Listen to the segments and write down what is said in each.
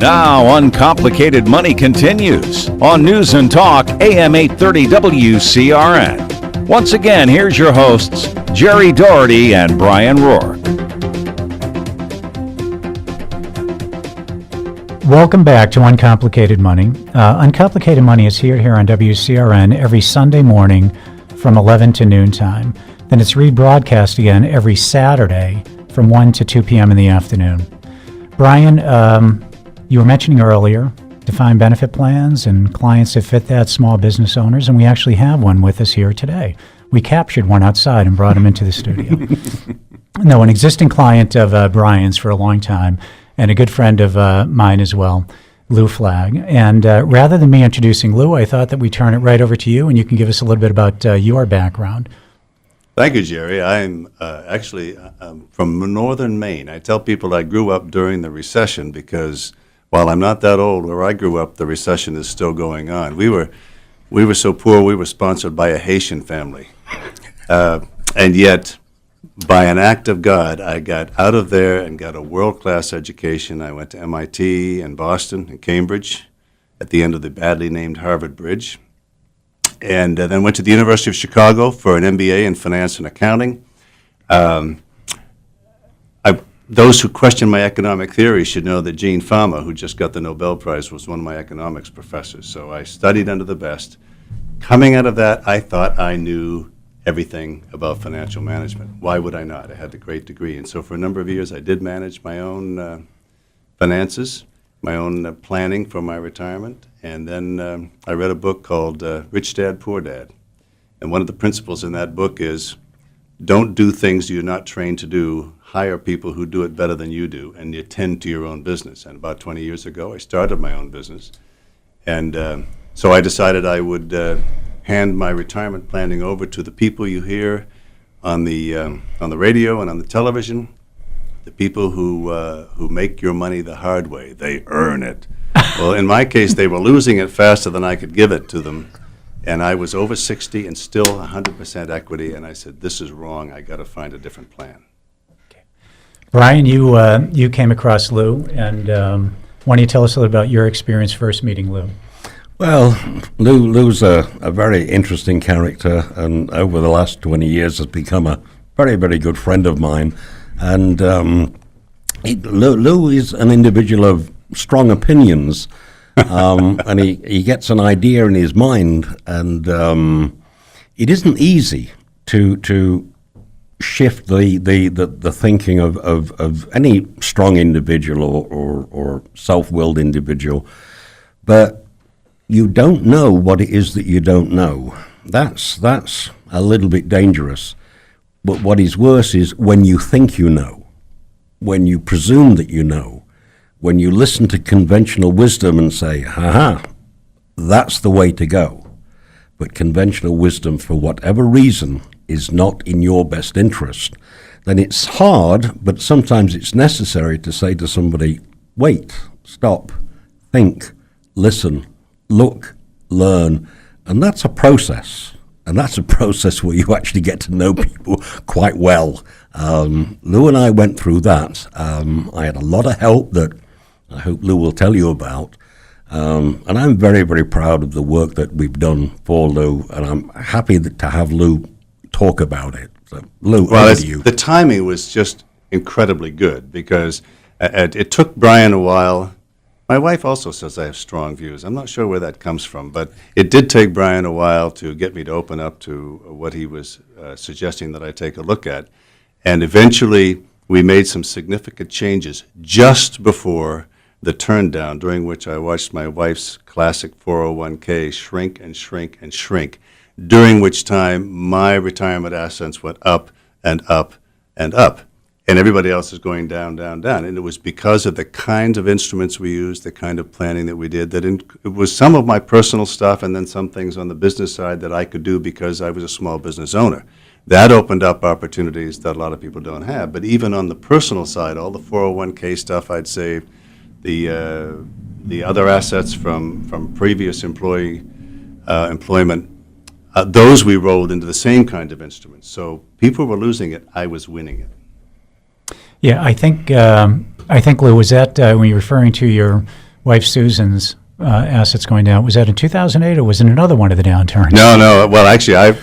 Now, Uncomplicated Money continues on News and Talk, AM 830 WCRN. Once again, here's your hosts, Jerry Doherty and Brian Rourke. Welcome back to Uncomplicated Money. Uncomplicated Money is here on WCRN every Sunday morning from 11 to noon time. Then it's rebroadcast again every Saturday from 1 to 2 p.m. in the afternoon. Brian, you were mentioning earlier defined benefit plans and clients that fit that, small business owners, and we actually have one with us here today. We captured one outside and brought him into the studio. No, an existing client of Brian's for a long time and a good friend of mine as well, Lou Flagg. And rather than me introducing Lou, I thought that we turn it right over to you and you can give us a little bit about your background. Thank you, Jerry. I'm actually from northern Maine. I tell people I grew up during the recession because while I'm not that old, where I grew up, the recession is still going on. We were so poor, we were sponsored by a Haitian family. And yet, by an act of God, I got out of there and got a world-class education. I went to MIT and Boston and Cambridge at the end of the badly named Harvard Bridge. And then went to the University of Chicago for an MBA in finance and accounting. Those who question my economic theory should know that Gene Fama, who just got the Nobel Prize, was one of my economics professors. So I studied under the best. Coming out of that, I thought I knew everything about financial management. Why would I not? I had a great degree. And so for a number of years, I did manage my own finances, my own planning for my retirement. And then I read a book called Rich Dad, Poor Dad. And one of the principles in that book is don't do things you're not trained to do. Hire people who do it better than you do, and you tend to your own business. And about 20 years ago, I started my own business. And so I decided I would hand my retirement planning over to the people you hear on the radio and on the television, the people who make your money the hard way. They earn it. Well, in my case, they were losing it faster than I could give it to them. And I was over 60 and still 100% equity. And I said, this is wrong. I got to find a different plan. Okay. Brian, you came across Lou. And why don't you tell us a little about your experience first meeting Lou? Well, Lou's a very interesting character. And over the last 20 years has become a very, very good friend of mine. And Lou is an individual of strong opinions, and he gets an idea in his mind, and it isn't easy to shift the thinking of any strong individual or self-willed individual. But you don't know what it is that you don't know. That's a little bit dangerous. But what is worse is when you think you know, when you presume that you know, when you listen to conventional wisdom and say, ha, that's the way to go. But conventional wisdom, for whatever reason, is not in your best interest, then it's hard, but sometimes it's necessary to say to somebody, wait, stop, think, listen, look, learn. And that's a process. And that's a process where you actually get to know people quite well. Lou and I went through that. I had a lot of help that I hope Lou will tell you about. And I'm very, very proud of the work that we've done for Lou, and I'm happy to have Lou talk about it. So, Lou, over to you. The timing was just incredibly good because it took Brian a while. My wife also says I have strong views. I'm not sure where that comes from, but it did take Brian a while to get me to open up to what he was suggesting that I take a look at. And eventually, we made some significant changes just before the turn down, during which I watched my wife's classic 401k shrink and shrink and shrink, during which time my retirement assets went up and up and up. And everybody else is going down, down, down. And it was because of the kinds of instruments we used, the kind of planning that we did, that it was some of my personal stuff and then some things on the business side that I could do because I was a small business owner. That opened up opportunities that a lot of people don't have. But even on the personal side, all the 401k stuff I'd saved, the other assets from previous employment, those we rolled into the same kind of instruments. So people were losing it, I was winning it. Yeah, I think Lou, was that when you're referring to your wife Susan's assets going down. Was that in 2008 or was it another one of the downturns? No. Well, actually,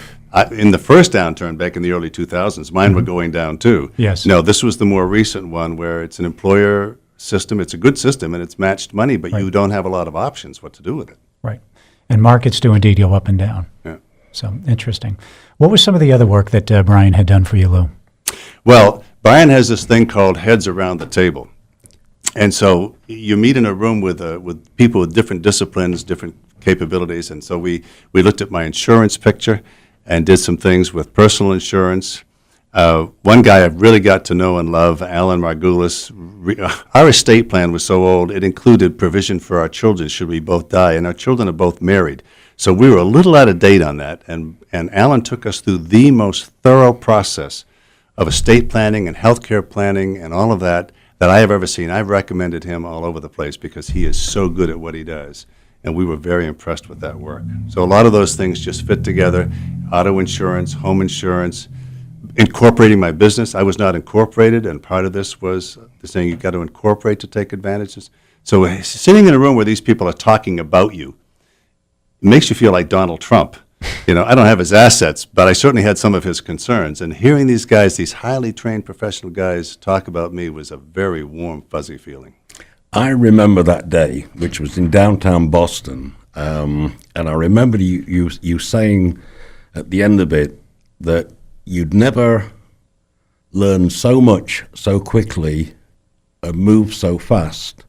in the first downturn back in the early 2000s, mine were going down too. Yes. No, this was the more recent one where it's an employer system. It's a good system and it's matched money, but you don't have a lot of options what to do with it. Right. And markets do indeed go up and down. Yeah. So interesting. What was some of the other work that Brian had done for you, Lou? Well, Brian has this thing called heads around the table. And so you meet in a room with people with different disciplines, different capabilities. And so we looked at my insurance picture and did some things with personal insurance. One guy I've really got to know and love, Alan Margulis. Our estate plan was so old, it included provision for our children should we both die, and our children are both married. So we were a little out of date on that, and Alan took us through the most thorough process of estate planning and healthcare planning and all of that I have ever seen. I've recommended him all over the place because he is so good at what he does. And we were very impressed with that work. So a lot of those things just fit together. Auto insurance, home insurance, incorporating my business. I was not incorporated, and part of this was saying you've got to incorporate to take advantages. So sitting in a room where these people are talking about you, it makes you feel like Donald Trump. I don't have his assets, but I certainly had some of his concerns. And hearing these guys, these highly trained professional guys, talk about me was a very warm, fuzzy feeling. I remember that day, which was in downtown Boston, and I remember you saying at the end of it that you'd never learn so much so quickly and move so fast,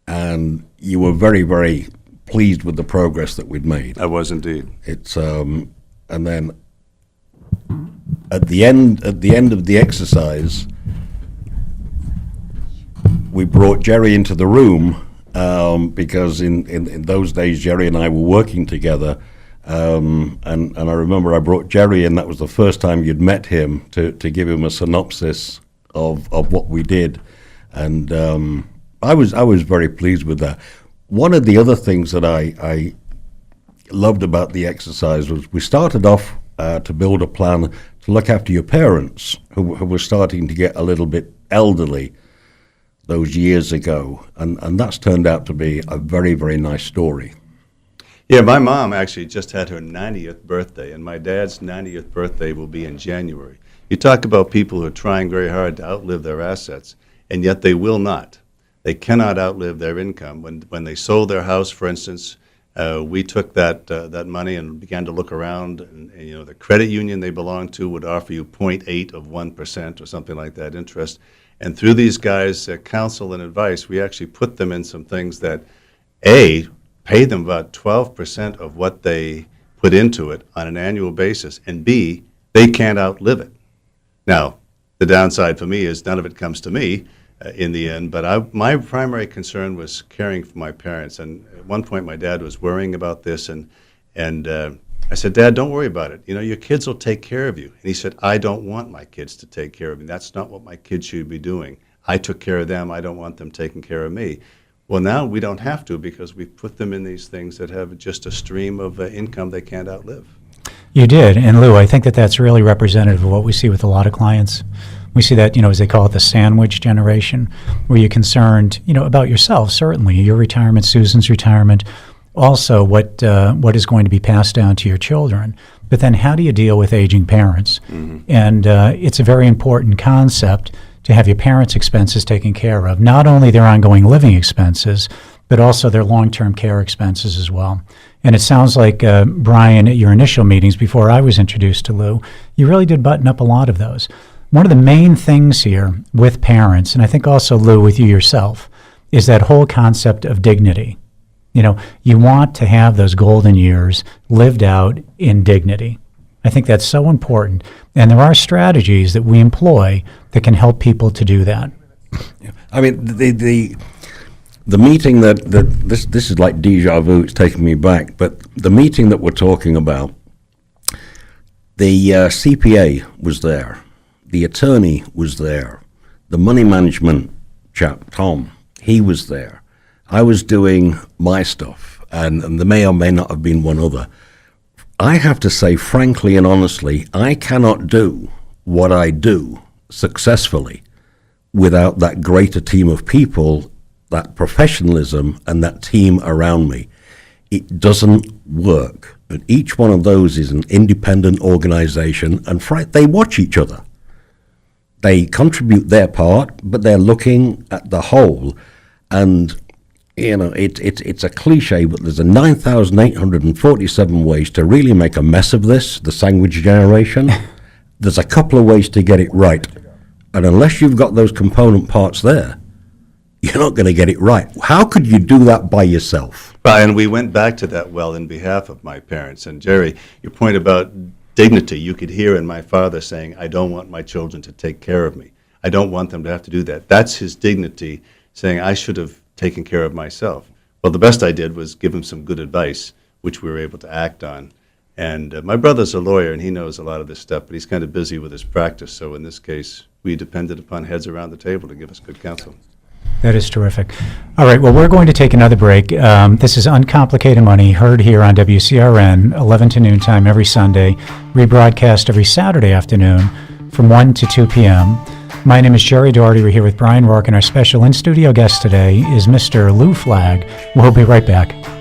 and you were very, very pleased with the progress that we'd made. I was indeed. It's and then at the end of the exercise, we brought Jerry into the room because in those days Jerry and I were working together, and I remember I brought Jerry in. That was the first time you'd met him to give him a synopsis of what we did, and I was very pleased with that. One of the other things that I loved about the exercise was we started off to build a plan to look after your parents who were starting to get a little bit elderly those years ago, and that's turned out to be a very, very nice story. Yeah, my mom actually just had her 90th birthday, and my dad's 90th birthday will be in January. You talk about people who are trying very hard to outlive their assets, and yet they will not. They cannot outlive their income. When they sold their house, for instance, we took that money and began to look around, and the credit union they belonged to would offer you 0.8 of 1% or something like that interest. And through these guys' counsel and advice, we actually put them in some things that, A, pay them about 12% of what they put into it on an annual basis, and B, they can't outlive it. Now, the downside for me is none of it comes to me in the end, but my primary concern was caring for my parents. And at one point, my dad was worrying about this, and I said, Dad, don't worry about it. Your kids will take care of you. And he said, I don't want my kids to take care of me. That's not what my kids should be doing. I took care of them. I don't want them taking care of me. Well, now we don't have to because we've put them in these things that have just a stream of income they can't outlive. You did. And Lou, I think that's really representative of what we see with a lot of clients. We see that, as they call it, the sandwich generation, where you're concerned, about yourself, certainly, your retirement, Susan's retirement, also what is going to be passed down to your children. But then how do you deal with aging parents? Mm-hmm. And it's a very important concept to have your parents' expenses taken care of, not only their ongoing living expenses, but also their long-term care expenses as well. And it sounds like, Brian, at your initial meetings before I was introduced to Lou, you really did button up a lot of those. One of the main things here with parents, and I think also, Lou, with you yourself, is that whole concept of dignity. You want to have those golden years lived out in dignity. I think that's so important. And there are strategies that we employ that can help people to do that. Yeah. I mean, the meeting this is like deja vu, it's taking me back, but the meeting that we're talking about, the CPA was there. The attorney was there. The money management chap, Tom, he was there. I was doing my stuff, and there may or may not have been one other. I have to say, frankly and honestly, I cannot do what I do successfully without that greater team of people that professionalism and that team around me. It doesn't work. And each one of those is an independent organization, and they watch each other. They contribute their part, but they're looking at the whole. And, it's a cliche, but there's 9,847 ways to really make a mess of this, the sandwich generation. There's a couple of ways to get it right. And unless you've got those component parts there, you're not going to get it right. How could you do that by yourself? Brian, we went back to that well in behalf of my parents. And Jerry, your point about dignity, you could hear in my father saying, I don't want my children to take care of me. I don't want them to have to do that. That's his dignity, saying I should have taken care of myself. Well, the best I did was give him some good advice, which we were able to act on. And my brother's a lawyer, and he knows a lot of this stuff, but he's kind of busy with his practice. So in this case, we depended upon heads around the table to give us good counsel. That is terrific. All right, well, we're going to take another break. This is Uncomplicated Money, heard here on WCRN, 11 to noon time every Sunday, rebroadcast every Saturday afternoon from 1 to 2 p.m. My name is Jerry Doherty. We're here with Brian Rourke, and our special in-studio guest today is Mr. Lou Flagg. We'll be right back.